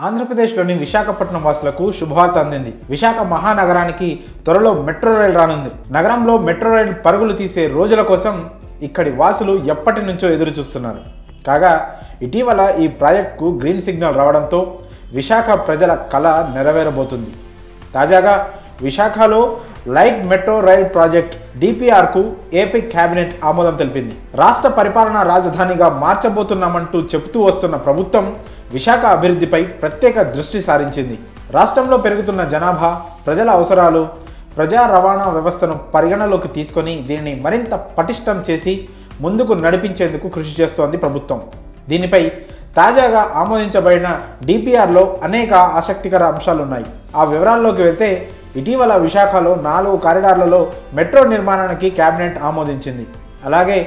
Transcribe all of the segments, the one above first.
ఆంధ్రప్రదేశ్లోని విశాఖపట్నం వాసులకు శుభవార్త అందింది. విశాఖ మహానగరానికి త్వరలో మెట్రో రైలు రానుంది. నగరంలో మెట్రో రైలు పరుగులు తీసే రోజుల కోసం ఇక్కడి వాసులు ఎప్పటి నుంచో ఎదురు చూస్తున్నారు. కాగా ఇటీవల ఈ ప్రాజెక్టుకు గ్రీన్ సిగ్నల్ రావడంతో విశాఖ ప్రజల కళ నెరవేరబోతుంది. తాజాగా విశాఖలో లైట్ మెట్రో రైల్ ప్రాజెక్ట్ DPRకు ఏపీ కేబినెట్ ఆమోదం తెలిపింది. రాష్ట్ర పరిపాలనా రాజధానిగా మార్చబోతున్నామంటూ చెబుతూ వస్తున్న ప్రభుత్వం విశాఖ అభివృద్ధిపై ప్రత్యేక దృష్టి సారించింది. రాష్ట్రంలో పెరుగుతున్న జనాభా, ప్రజల అవసరాలు, ప్రజా రవాణా వ్యవస్థను పరిగణలోకి తీసుకొని దీనిని మరింత పటిష్టం చేసి ముందుకు నడిపించేందుకు కృషి చేస్తోంది ప్రభుత్వం. దీనిపై తాజాగా ఆమోదించబడిన DPRలో అనేక ఆసక్తికర అంశాలున్నాయి. ఆ వివరాల్లోకి వెళ్తే ఇటీవల విశాఖలో 4 కారిడార్లలో మెట్రో నిర్మాణానికి కేబినెట్ ఆమోదించింది. అలాగే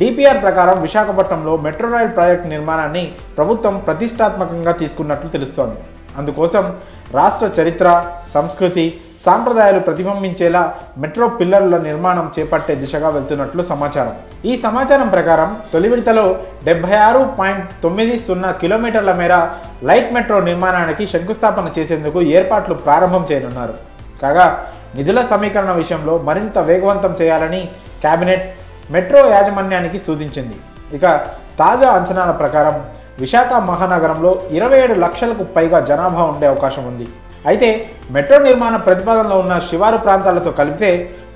DPR ప్రకారం విశాఖపట్నంలో మెట్రో రైల్ ప్రాజెక్టు నిర్మాణాన్ని ప్రభుత్వం ప్రతిష్టాత్మకంగా తీసుకున్నట్లు తెలుస్తోంది. అందుకోసం రాష్ట్ర చరిత్ర, సంస్కృతి, సాంప్రదాయాలు ప్రతిబింబించేలా మెట్రో పిల్లర్ల నిర్మాణం చేపట్టే దిశగా వెళ్తున్నట్లు సమాచారం. ఈ సమాచారం ప్రకారం తొలి విడతలో 76.90 కిలోమీటర్ల మేర లైట్ మెట్రో నిర్మాణానికి శంకుస్థాపన చేసేందుకు ఏర్పాట్లు ప్రారంభం చేయనున్నారు. కాగా నిధుల సమీకరణ విషయంలో మరింత వేగవంతం చేయాలని కేబినెట్ మెట్రో యాజమాన్యానికి సూచించింది. ఇక తాజా అంచనాల ప్రకారం విశాఖ మహానగరంలో 27 లక్షలకు పైగా జనాభా ఉండే అవకాశం ఉంది. అయితే మెట్రో నిర్మాణ ప్రతిపాదనలో ఉన్న శివారు ప్రాంతాలతో కలిపితే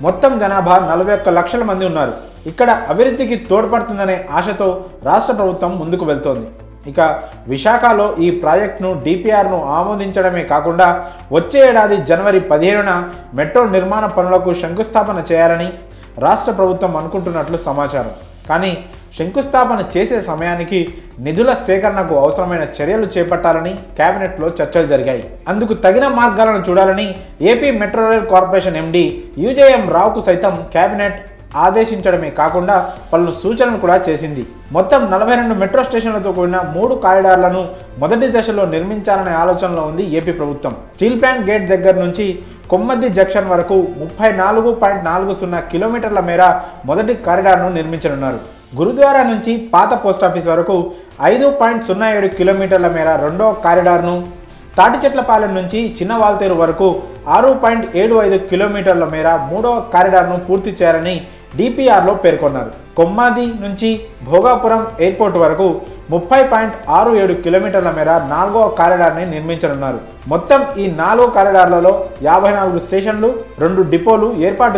మొత్తం జనాభా 41 లక్షల మంది ఉన్నారు. ఇక్కడ అభివృద్ధికి తోడ్పడుతుందనే ఆశతో రాష్ట్ర ప్రభుత్వం ముందుకు వెళ్తోంది. ఇక విశాఖలో ఈ ప్రాజెక్టును DPRను ఆమోదించడమే కాకుండా వచ్చే ఏడాది జనవరి 15న మెట్రో నిర్మాణ పనులకు శంకుస్థాపన చేయాలని రాష్ట్ర ప్రభుత్వం అనుకుంటున్నట్లు సమాచారం. కానీ శంకుస్థాపన చేసే సమయానికి నిధుల సేకరణకు అవసరమైన చర్యలు చేపట్టాలని కేబినెట్లో చర్చలు జరిగాయి. అందుకు తగిన మార్గాలను చూడాలని AP metro rail corporation MD UJM రావుకు సైతం కేబినెట్ ఆదేశించడమే కాకుండా పలు సూచనలు కూడా చేసింది. మొత్తం 42 మెట్రో స్టేషన్లతో కూడిన 3 కారిడార్లను మొదటి దశలో నిర్మించాలనే ఆలోచనలో ఉంది ఏపీ ప్రభుత్వం. స్టీల్ ప్లాంట్ గేట్ దగ్గర నుంచి కొమ్మద్ది జంక్షన్ వరకు 34.40 కిలోమీటర్ల మేర మొదటి కారిడార్ను నిర్మించనున్నారు. గురుద్వారా నుంచి పాత పోస్టాఫీస్ వరకు 5.07 కిలోమీటర్ల మేర రెండవ కారిడార్ను, తాటిచెట్లపాలెం నుంచి చిన్నవాల్తేరు వరకు 6.75 కిలోమీటర్ల మేర మూడవ కారిడార్ను పూర్తి చేయాలని DPRలో పేర్కొన్నారు. కొమ్మాది నుంచి భోగాపురం ఎయిర్పోర్ట్ వరకు 30.67 కిలోమీటర్ల మేర 4వ కారిడార్ని నిర్మించనున్నారు. మొత్తం ఈ 4 కారిడార్లలో 54 స్టేషన్లు, 2 డిపోలు ఏర్పాటు